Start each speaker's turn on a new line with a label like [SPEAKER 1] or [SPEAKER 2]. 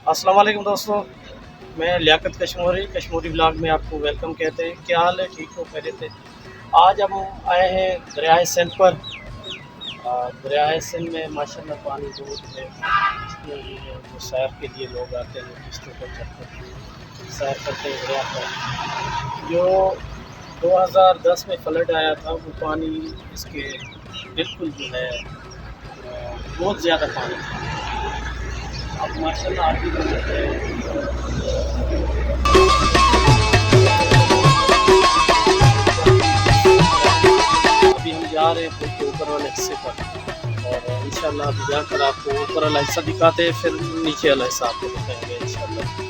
[SPEAKER 1] अस्सलाम वालेकुम दोस्तों, मैं लियाकत कश्मीरी ब्लॉग में आपको वेलकम कहते हैं। क्या हाल है? ठीक हो? खैरियत है? आज हम आए हैं दरियाए सिंध पर। दरियाए सिंध में माशाल्लाह पानी बहुत है। इसमें भी है जो सैर के लिए लोग आते हैं, किश्तों पर चढ़ते हैं, सैर करते हैं दरिया पर। जो 2010 में फ्लड आया था वो पानी इसके बिल्कुल जो है बहुत ज़्यादा पानी था। अब माशाल्लाह आगे बढ़ते हैं। अभी हम जा रहे हैं पुल के ऊपर वाले हिस्से पर और इंशाल्लाह अभी जाकर आपको ऊपर वाला हिस्सा दिखाते हैं, फिर नीचे वाला हिस्सा आपको दिखाएंगे इंशाल्लाह।